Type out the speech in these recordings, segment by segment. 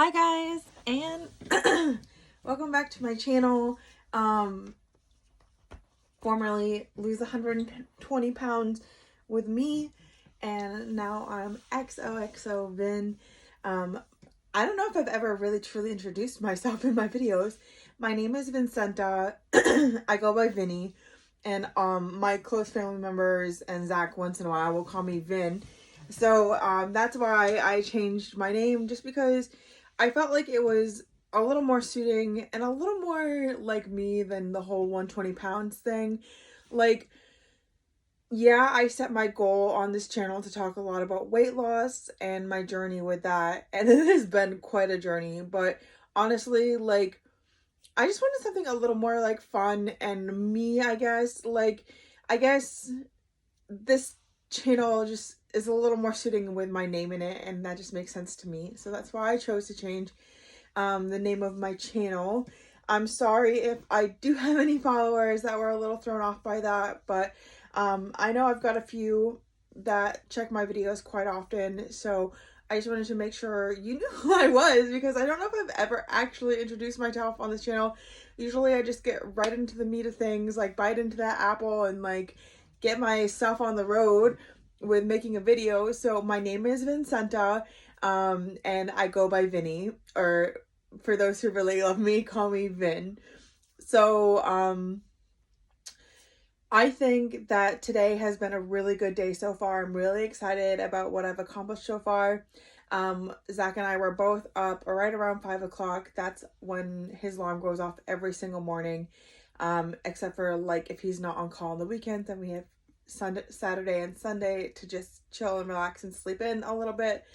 Hi guys, and welcome back to my channel. Formerly Lose 120 pounds with me, and now I'm XOXO Vin. I don't know if I've ever really truly introduced myself in my videos. My name is Vincenta. I go by Vinny, and my close family members and Zach once in a while will call me Vin. So that's why I changed my name, just because I felt like it was a little more suiting and a little more like me than the whole 120 pounds thing. Like, yeah, I set my goal on this channel to talk a lot about weight loss and my journey with that. And it has been quite a journey. But honestly, like, I just wanted something a little more like fun and me, I guess. Like, I guess this channel just is a little more suiting with my name in it, and that just makes sense to me. So that's why I chose to change the name of my channel. I'm sorry if I do have any followers that were a little thrown off by that, but I know I've got a few that check my videos quite often, so I just wanted to make sure you knew who I was, because I don't know if I've ever actually introduced myself on this channel. Usually I just get right into the meat of things, like bite into that apple and like get myself on the road with making a video. So my name is Vincenta, and I go by Vinny, or for those who really love me, call me Vin. So I think that today has been a really good day so far. I'm really excited about what I've accomplished so far. Zach and I were both up right around 5 o'clock. That's when his alarm goes off every single morning. Except for like if he's not on call on the weekends, then we have Saturday and Sunday to just chill and relax and sleep in a little bit.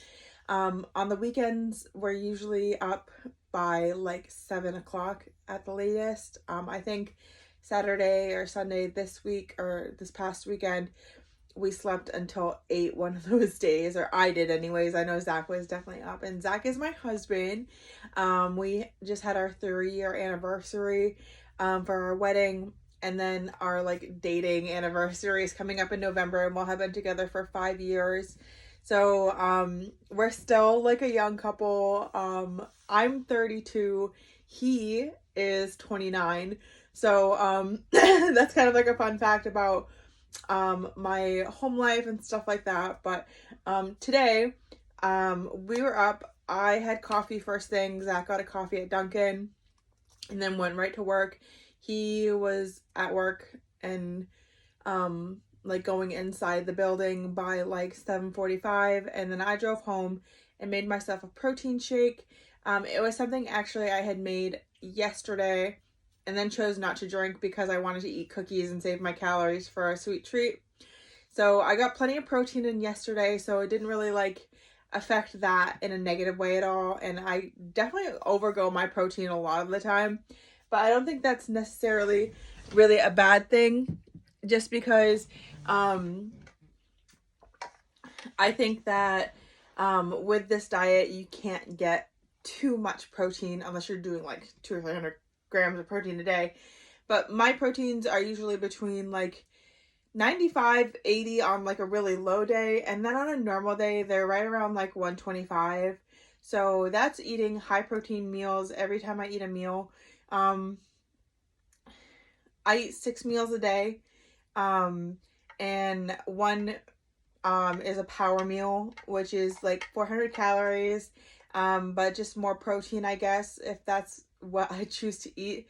On the weekends, we're usually up by like 7 o'clock at the latest. I think Saturday or Sunday this week or this past weekend, we slept until 8 one of those days, or I did anyways. I know Zach was definitely up, and Zach is my husband. We just had our 3-year anniversary for our wedding, and then our like dating anniversary is coming up in November, and we'll have been together for 5 years. So we're still like a young couple. I'm 32, he is 29. So that's kind of like a fun fact about my home life and stuff like that. But today we were up. I had coffee first thing. Zach got a coffee at Dunkin' and then went right to work. He was at work and like going inside the building by like 7:45, and then I drove home and made myself a protein shake. It was something actually I had made yesterday and then chose not to drink because I wanted to eat cookies and save my calories for a sweet treat. So I got plenty of protein in yesterday, so it didn't really like affect that in a negative way at all. And I definitely overgo my protein a lot of the time, but I don't think that's necessarily really a bad thing, just because I think that with this diet you can't get too much protein unless you're doing like 200 or 300 grams of protein a day. But my proteins are usually between like 95, 80 on like a really low day, and then on a normal day they're right around like 125. So that's eating high protein meals every time I eat a meal. I eat 6 meals a day, and one is a power meal, which is like 400 calories, but just more protein, I guess, if that's what I choose to eat.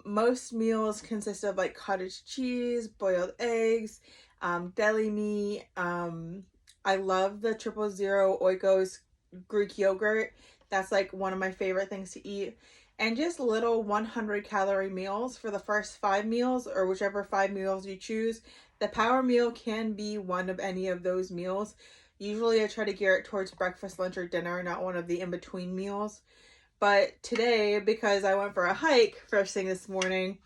Most meals consist of like cottage cheese, boiled eggs, deli meat. I love the 000 Oikos Greek yogurt. That's like one of my favorite things to eat. And just little 100 calorie meals for the first 5 meals, or whichever 5 meals you choose. The power meal can be one of any of those meals. Usually I try to gear it towards breakfast, lunch, or dinner, not one of the in-between meals. But today, because I went for a hike first thing this morning,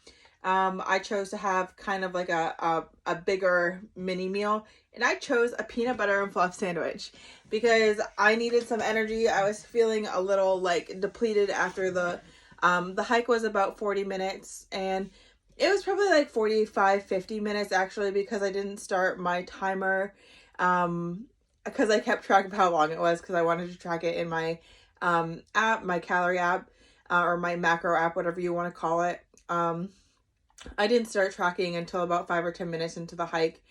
I chose to have kind of like a bigger mini meal. And I chose a peanut butter and fluff sandwich because I needed some energy. I was feeling a little like depleted after the hike was about 40 minutes, and it was probably like 45, 50 minutes actually, because I didn't start my timer because I kept track of how long it was, because I wanted to track it in my app, my calorie app, or my macro app, whatever you want to call it. I didn't start tracking until about 5 or 10 minutes into the hike.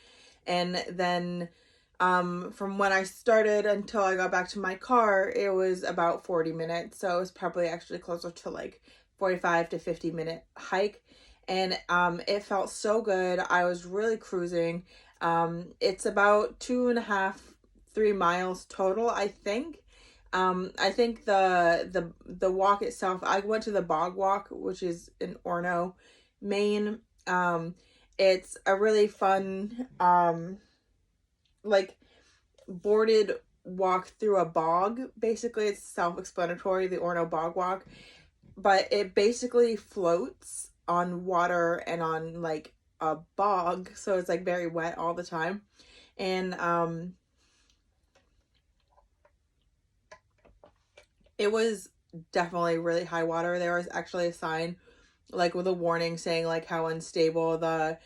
And then from when I started until I got back to my car, it was about 40 minutes. So it was probably actually closer to like 45 to 50 minute hike. And it felt so good. I was really cruising. It's about 2.5, 3 miles total, I think. I think the walk itself, I went to the Bog Walk, which is in Orono, Maine. It's a really fun like boarded walk through a bog. Basically, it's self-explanatory, the Orono Bog Walk, but it basically floats on water and on like a bog, so it's like very wet all the time. And it was definitely really high water. There was actually a sign like with a warning saying like how unstable the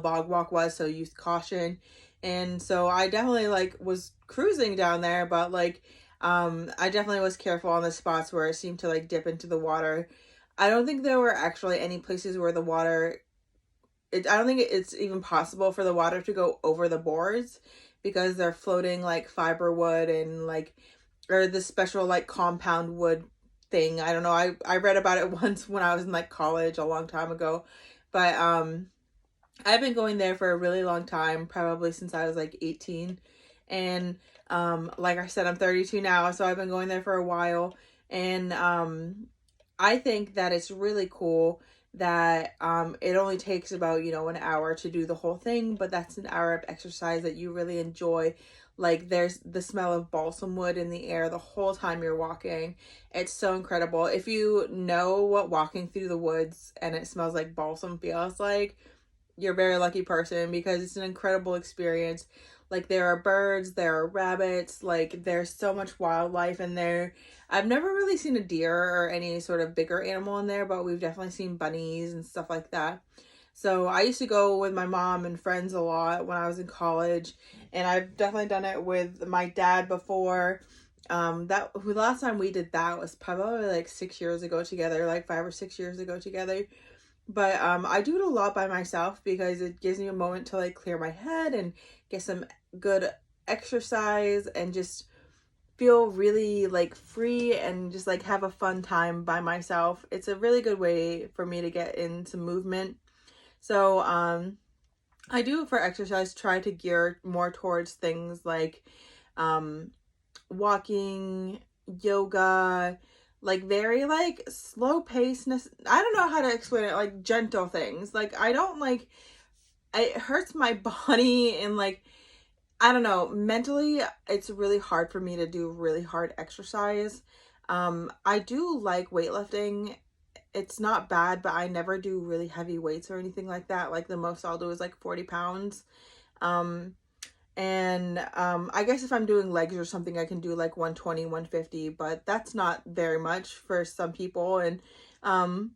bog walk was, so use caution. And so I definitely like was cruising down there, but like I definitely was careful on the spots where it seemed to like dip into the water. I don't think there were actually any places where the water I don't think it's even possible for the water to go over the boards because they're floating like fiber wood and like or the special like compound wood thing. I don't know. I read about it once when I was in like college a long time ago. But I've been going there for a really long time, probably since I was like 18. And like I said, I'm 32 now, so I've been going there for a while. And I think that it's really cool that it only takes about, an hour to do the whole thing, but that's an hour of exercise that you really enjoy. Like there's the smell of balsam wood in the air the whole time you're walking. It's so incredible. If you know what walking through the woods and it smells like balsam feels like, you're a very lucky person because it's an incredible experience. Like there are birds, there are rabbits, like there's so much wildlife in there. I've never really seen a deer or any sort of bigger animal in there, but we've definitely seen bunnies and stuff like that. So I used to go with my mom and friends a lot when I was in college, and I've definitely done it with my dad before. The last time we did that was probably like 6 years ago together, like 5 or 6 years ago together. But I do it a lot by myself because it gives me a moment to like clear my head and get some good exercise and just feel really like free and just like have a fun time by myself. It's a really good way for me to get into movement. So I do for exercise try to gear more towards things like walking, yoga, like very like slow pacedness. I don't know how to explain it, like gentle things. Like I don't like it hurts my body and like I don't know, mentally it's really hard for me to do really hard exercise. I do like weightlifting. It's not bad, but I never do really heavy weights or anything like that. Like the most I'll do is like 40 pounds. Um, and I guess if I'm doing legs or something, I can do like 120, 150, but that's not very much for some people. And um,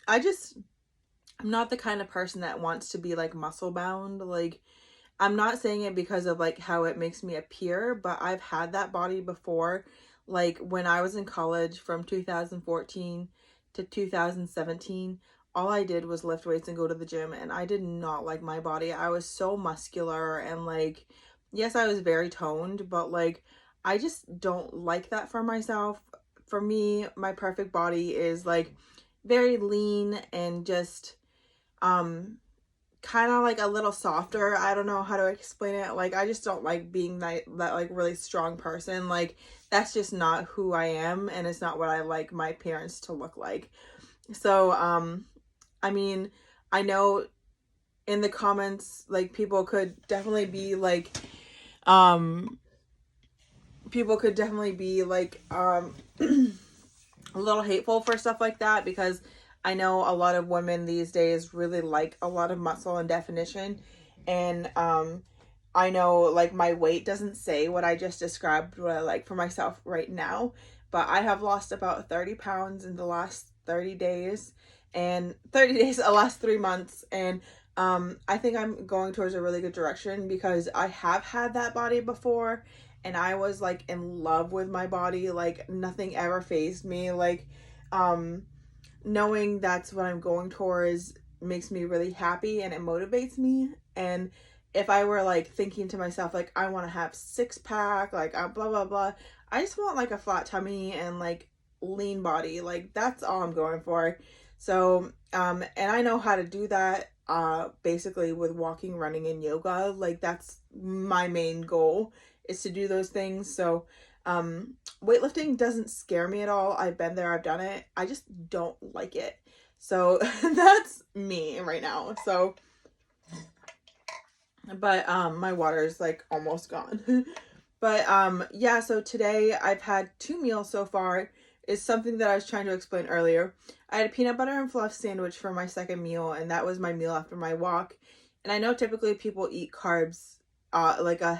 I just, I'm not the kind of person that wants to be like muscle bound. Like, I'm not saying it because of like how it makes me appear, but I've had that body before. Like when I was in college from 2014 to 2017, all I did was lift weights and go to the gym, and I did not like my body. I was so muscular and like, yes, I was very toned, but like, I just don't like that for myself. For me, my perfect body is like very lean and just, kind of like a little softer. I don't know how to explain it. Like I just don't like being that like really strong person. Like that's just not who I am, and it's not what I like my appearance to look like. So I mean, I know in the comments like people could definitely be like um a little hateful for stuff like that because I know a lot of women these days really like a lot of muscle and definition. And I know like my weight doesn't say what I just described what I like for myself right now, but I have lost about 30 pounds in the last 30 days and 30 days, the last 3 months. And I think I'm going towards a really good direction because I have had that body before and I was like in love with my body. Like nothing ever fazed me. Like knowing that's what I'm going towards makes me really happy and it motivates me. And if I were like thinking to myself like I want to have six pack, like blah blah blah, I just want like a flat tummy and like lean body. Like that's all I'm going for. So and I know how to do that basically with walking, running, and yoga. Like that's my main goal, is to do those things. So weightlifting doesn't scare me at all. I've been there, I've done it. I just don't like it. So that's me right now. So but my water is like almost gone. But yeah, so today I've had 2 meals so far. Is something that I was trying to explain earlier. I had a peanut butter and fluff sandwich for my second meal, and that was my meal after my walk. And I know typically people eat carbs, like a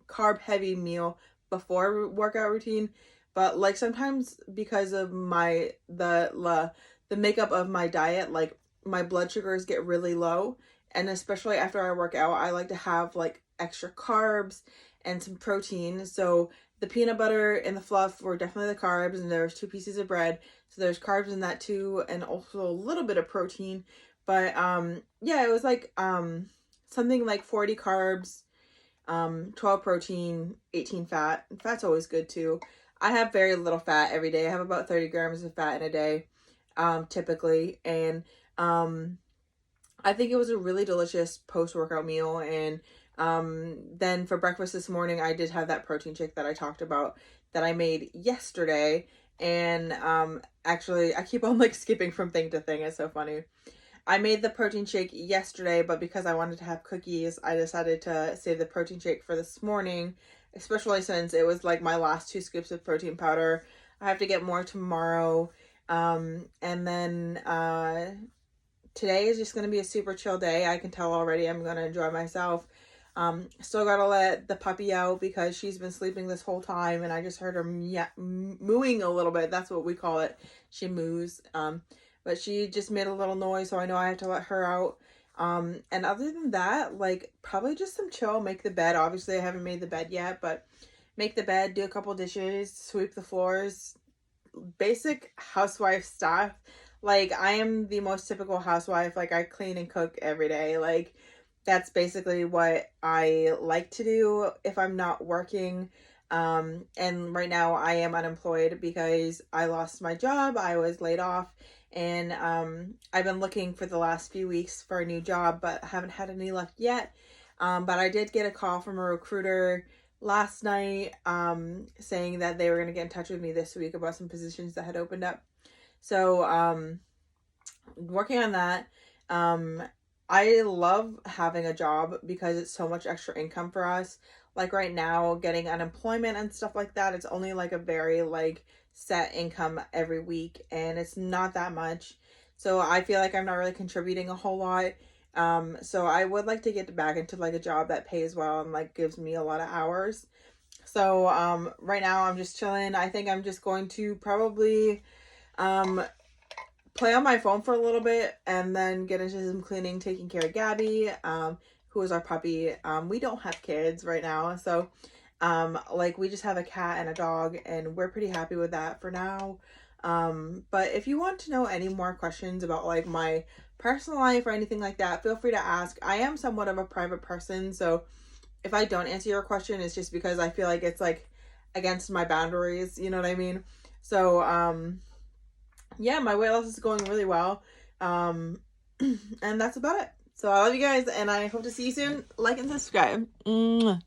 carb heavy meal before workout routine, but like sometimes because of the makeup of my diet, like my blood sugars get really low, and especially after I work out, I like to have like extra carbs and some protein. So the peanut butter and the fluff were definitely the carbs, and there's 2 pieces of bread, so there's carbs in that too, and also a little bit of protein. But yeah, it was like something like 40 carbs, 12 protein, 18 fat. Fat's always good too. I have very little fat every day. I have about 30 grams of fat in a day, typically. And I think it was a really delicious post-workout meal. And then for breakfast this morning, I did have that protein shake that I talked about that I made yesterday. And actually, I keep on like skipping from thing to thing. It's so funny. I made the protein shake yesterday, but because I wanted to have cookies, I decided to save the protein shake for this morning, especially since it was like my last 2 scoops of protein powder. I have to get more tomorrow. And then today is just going to be a super chill day. I can tell already I'm going to enjoy myself. Still got to let the puppy out because she's been sleeping this whole time, and I just heard her mooing a little bit. That's what we call it. She moos. But she just made a little noise, so I know I have to let her out. And other than that, like, probably just some chill, make the bed. Obviously, I haven't made the bed yet, but make the bed, do a couple dishes, sweep the floors. Basic housewife stuff. Like, I am the most typical housewife. Like, I clean and cook every day. Like, that's basically what I like to do if I'm not working. And right now I am unemployed because I lost my job. I was laid off. And I've been looking for the last few weeks for a new job, but haven't had any luck yet. But I did get a call from a recruiter last night saying that they were going to get in touch with me this week about some positions that had opened up. So working on that. I love having a job because it's so much extra income for us. Like right now, getting unemployment and stuff like that, it's only like a very like set income every week, and it's not that much. So I feel like I'm not really contributing a whole lot. So I would like to get back into like a job that pays well and like gives me a lot of hours. So right now I'm just chilling. I think I'm just going to probably play on my phone for a little bit and then get into some cleaning, taking care of Gabby, who is our puppy. We don't have kids right now, so like we just have a cat and a dog, and we're pretty happy with that for now. But if you want to know any more questions about like my personal life or anything like that, feel free to ask. I am somewhat of a private person, so if I don't answer your question, it's just because I feel like it's like against my boundaries, you know what I mean? So yeah, my weight loss is going really well. And that's about it. So I love you guys, and I hope to see you soon. Like and subscribe. Mwah.